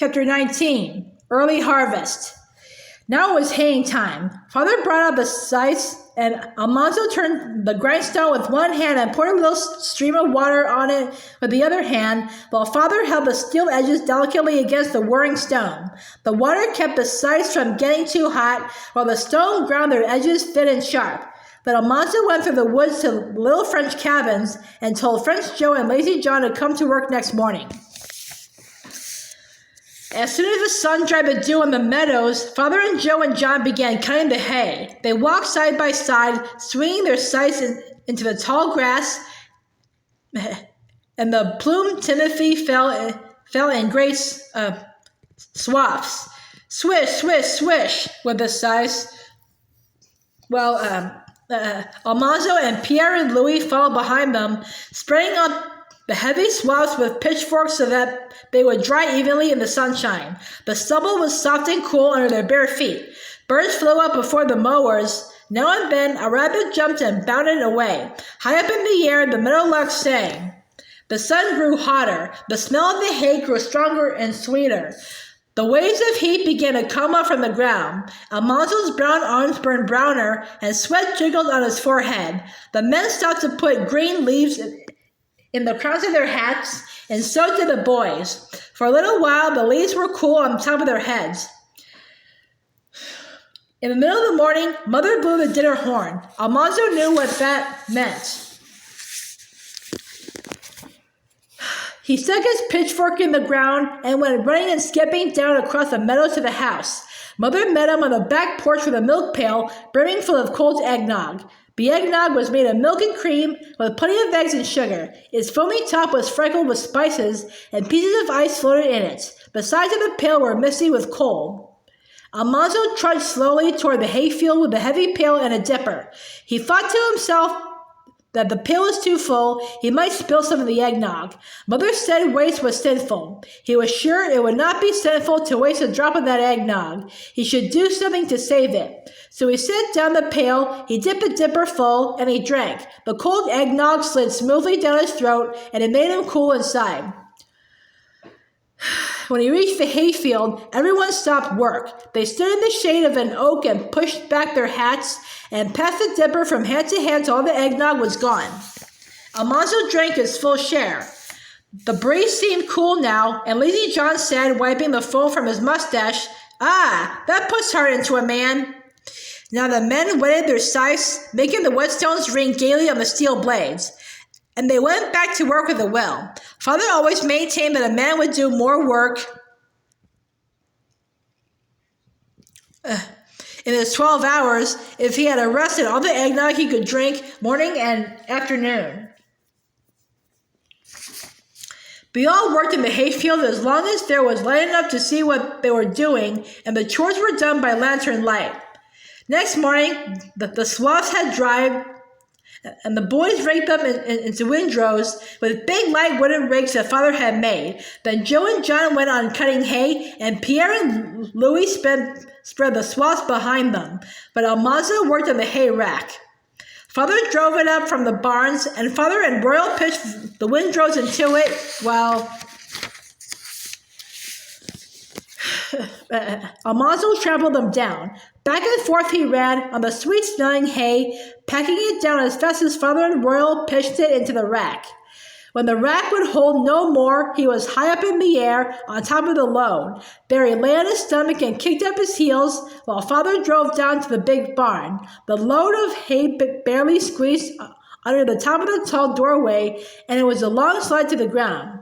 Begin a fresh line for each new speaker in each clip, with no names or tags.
Chapter 19, Early Harvest. Now it was haying time. Father brought out the scythe, and Almanzo turned the grindstone with one hand and poured a little stream of water on it with the other hand, while Father held the steel edges delicately against the whirring stone. The water kept the scythes from getting too hot, while the stone ground their edges thin and sharp. But Almanzo went through the woods to little French cabins and told French Joe and Lazy John to come to work next morning. As soon as the sun dried the dew on the meadows, Father and Joe and John began cutting the hay. They walked side by side, swinging their scythes into the tall grass, and the plumed timothy fell in great swaths. Swish, swish, swish with the scythes. Almanzo and Pierre and Louis followed behind them, spraying up the heavy swaths with pitchforks so that they would dry evenly in the sunshine. The stubble was soft and cool under their bare feet. Birds flew up before the mowers. Now and then a rabbit jumped and bounded away. High up in the air, the meadowlark sang. The sun grew hotter. The smell of the hay grew stronger and sweeter. The waves of heat began to come up from the ground. Almanzo's brown arms burned browner, and sweat trickled on his forehead. The men stopped to put green leaves in the crowns of their hats, and so did the boys. For a little while, the leaves were cool on top of their heads. In the middle of the morning, Mother blew the dinner horn. Almanzo knew what that meant. He stuck his pitchfork in the ground and went running and skipping down across the meadow to the house. Mother met him on the back porch with a milk pail brimming full of cold eggnog. The eggnog was made of milk and cream with plenty of eggs and sugar. Its foamy top was sprinkled with spices, and pieces of ice floated in it. The sides of the pail were misty with cold. Almanzo trudged slowly toward the hayfield with a heavy pail and a dipper. He thought to himself that the pail was too full, he might spill some of the eggnog. Mother said waste was sinful. He was sure it would not be sinful to waste a drop of that eggnog. He should do something to save it. So he set down the pail, he dipped the dipper full, and he drank. The cold eggnog slid smoothly down his throat, and it made him cool inside. When he reached the hayfield, everyone stopped work. They stood in the shade of an oak and pushed back their hats and passed the dipper from hand to hand till all the eggnog was gone. Almanzo drank his full share. The breeze seemed cool now, and Lazy John said, wiping the foam from his mustache, "Ah, that puts heart into a man." Now the men whetted their scythes, making the whetstones ring gaily on the steel blades, and they went back to work with a will. Father always maintained that a man would do more work in his 12 hours if he had arrested all the eggnog he could drink morning and afternoon. We all worked in the hayfield as long as there was light enough to see what they were doing, and the chores were done by lantern light. Next morning, the swaths had dried, and the boys raked them into windrows with big light wooden rakes that Father had made. Then Joe and John went on cutting hay, and Pierre and Louis spread the swaths behind them. But Almanzo worked on the hay rack. Father drove it up from the barns, and Father and Royal pitched the windrows into it while Almanzo trampled them down. Back and forth he ran on the sweet-smelling hay, packing it down as fast as Father and Royal pitched it into the rack. When the rack would hold no more, he was high up in the air on top of the load. There he lay on his stomach and kicked up his heels while Father drove down to the big barn. The load of hay barely squeezed under the top of the tall doorway, and it was a long slide to the ground.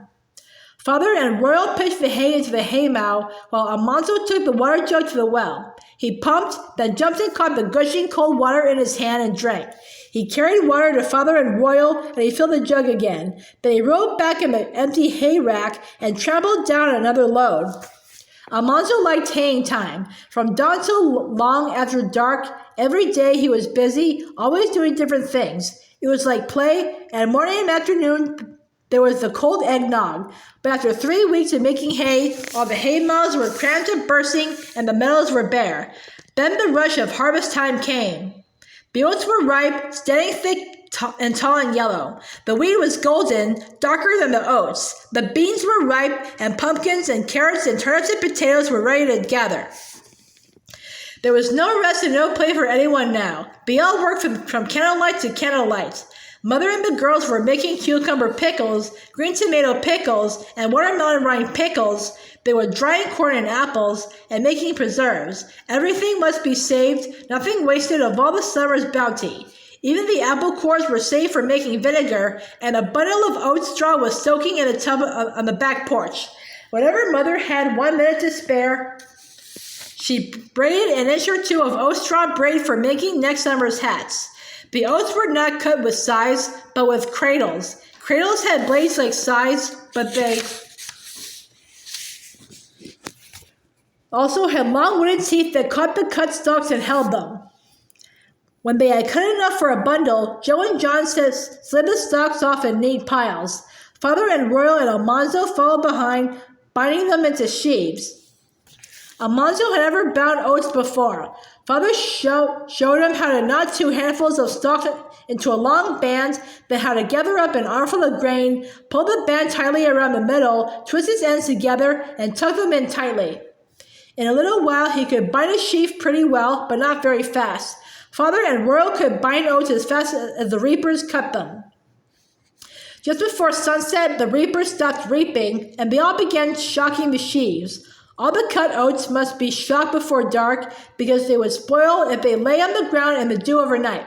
Father and Royal pitched the hay into the haymow, while Almanzo took the water jug to the well. He pumped, then jumped and caught the gushing cold water in his hand and drank. He carried water to Father and Royal, and he filled the jug again. Then he rode back in the empty hay rack and trampled down another load. Almanzo liked haying time. From dawn till long after dark, every day he was busy, always doing different things. It was like play, and morning and afternoon there was the cold eggnog. But after 3 weeks of making hay, all the hay mows were crammed to bursting and the meadows were bare. Then the rush of harvest time came. The oats were ripe, standing thick and tall and yellow. The wheat was golden, darker than the oats. The beans were ripe, and pumpkins and carrots and turnips and potatoes were ready to gather. There was no rest and no play for anyone now. They all worked from candlelight to candlelight. Mother and the girls were making cucumber pickles, green tomato pickles, and watermelon rind pickles. They were drying corn and apples and making preserves. Everything must be saved, nothing wasted of all the summer's bounty. Even the apple cores were saved for making vinegar, and a bundle of oat straw was soaking in a tub on the back porch. Whenever Mother had 1 minute to spare, she braided an inch or two of oat straw braid for making next summer's hats. The oats were not cut with scythes, but with cradles. Cradles had blades like scythes, but they also had long wooden teeth that caught the cut stalks and held them. When they had cut enough for a bundle, Joe and John slid the stalks off in neat piles. Father and Royal and Almanzo followed behind, binding them into sheaves. Almanzo had never bound oats before. Father showed him how to knot 2 handfuls of stalks into a long band, then how to gather up an armful of grain, pull the band tightly around the middle, twist its ends together, and tuck them in tightly. In a little while he could bind a sheaf pretty well, but not very fast. Father and Royal could bind oats as fast as the reapers cut them. Just before sunset, the reapers stopped reaping, and they all began shocking the sheaves. All the cut oats must be shocked before dark, because they would spoil if they lay on the ground in the dew overnight.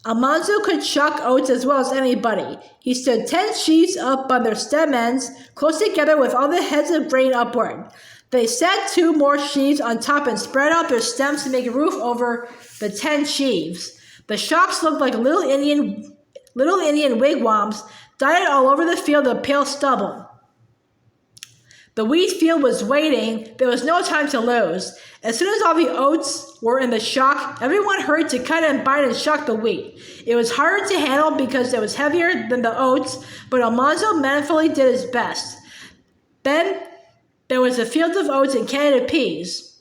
Almanzo could shock oats as well as anybody. He stood 10 sheaves up on their stem ends, close together with all the heads of grain upward. They set 2 more sheaves on top and spread out their stems to make a roof over the 10 sheaves. The shocks looked like little Indian wigwams dotted all over the field of pale stubble. The wheat field was waiting. There was no time to lose. As soon as all the oats were in the shock, everyone hurried to cut and bind and shock the wheat. It was harder to handle because it was heavier than the oats, but Almanzo manfully did his best. Then there was a field of oats and Canada peas.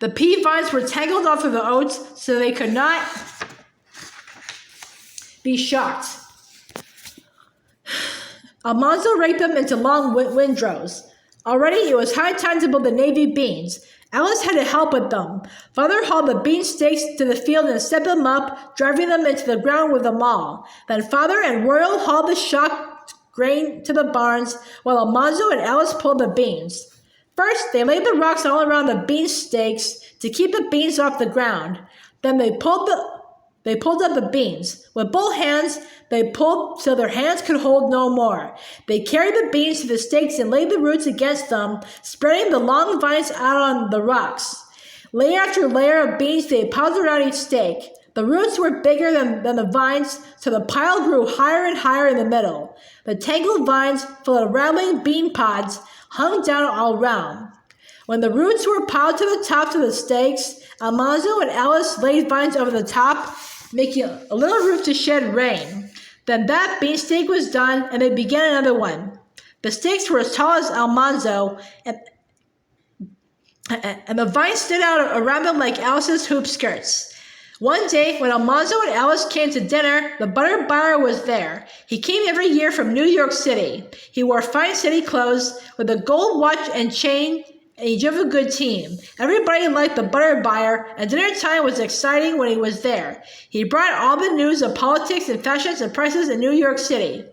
The pea vines were tangled off of the oats so they could not be shocked. Almanzo raked them into long windrows. Already it was high time to build the navy beans. Alice had to help with them. Father hauled the bean stakes to the field and set them up, driving them into the ground with them all. Then Father and Royal hauled the shocked grain to the barns, while Almanzo and Alice pulled the beans. First, they laid the rocks all around the bean stakes to keep the beans off the ground. Then they pulled up the beans. With both hands, they pulled till their hands could hold no more. They carried the beans to the stakes and laid the roots against them, spreading the long vines out on the rocks. Layer after layer of beans they piled around each stake. The roots were bigger than the vines, so the pile grew higher and higher in the middle. The tangled vines, full of rattling bean pods, hung down all round. When the roots were piled to the tops of the stakes, Almanzo and Alice laid vines over the top, making a little roof to shed rain. Then that beanstake was done, and they began another one. The stakes were as tall as Almanzo, and the vines stood out around them like Alice's hoop skirts. One day, when Almanzo and Alice came to dinner, the butter buyer was there. He came every year from New York City. He wore fine city clothes with a gold watch and chain, and he drove a good team. Everybody liked the butter buyer, and dinner time was exciting when he was there. He brought all the news of politics and fashions and prices in New York City.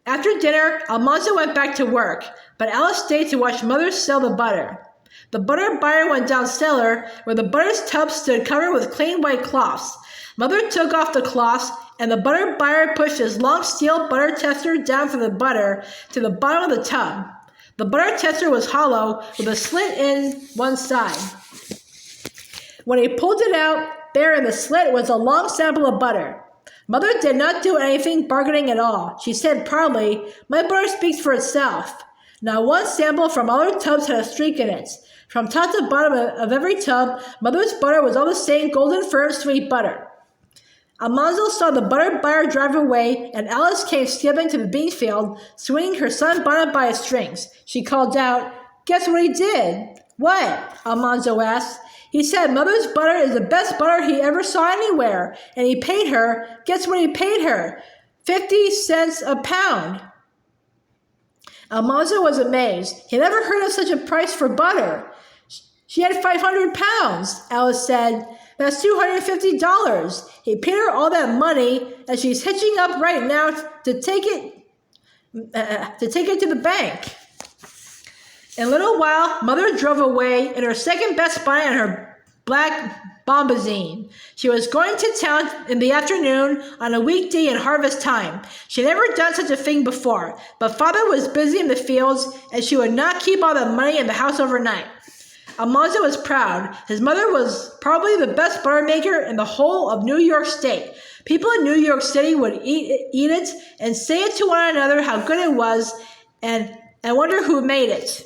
After dinner, Almanzo went back to work, but Alice stayed to watch Mother sell the butter. The butter buyer went down cellar, where the butter tub stood covered with clean white cloths. Mother took off the cloths, and the butter buyer pushed his long steel butter tester down from the butter to the bottom of the tub. The butter tester was hollow, with a slit in one side. When he pulled it out, there in the slit was a long sample of butter. Mother did not do anything bargaining at all. She said proudly, "My butter speaks for itself." Now one sample from all her tubs had a streak in it. From top to bottom of every tub, Mother's butter was all the same golden, firm, sweet butter. Almanzo saw the butter buyer drive away, and Alice came skipping to the bean field, swinging her sunbonnet by its strings. She called out, "Guess what he did?" "What?" Almanzo asked. He said Mother's butter is the best butter he ever saw anywhere, and he paid her, guess what he paid her? 50 cents a pound. Almanzo was amazed. He never heard of such a price for butter. She had 500 pounds, Alice said. That's $250. He paid her all that money, and she's hitching up right now to take it to the bank. In a little while, Mother drove away in her second best bonnet and her black bombazine. She was going to town in the afternoon on a weekday in harvest time. She had never done such a thing before, but Father was busy in the fields, and she would not keep all the money in the house overnight. Almanzo was proud. His mother was probably the best butter maker in the whole of New York State. People in New York City would eat it and say it to one another how good it was, and wonder who made it.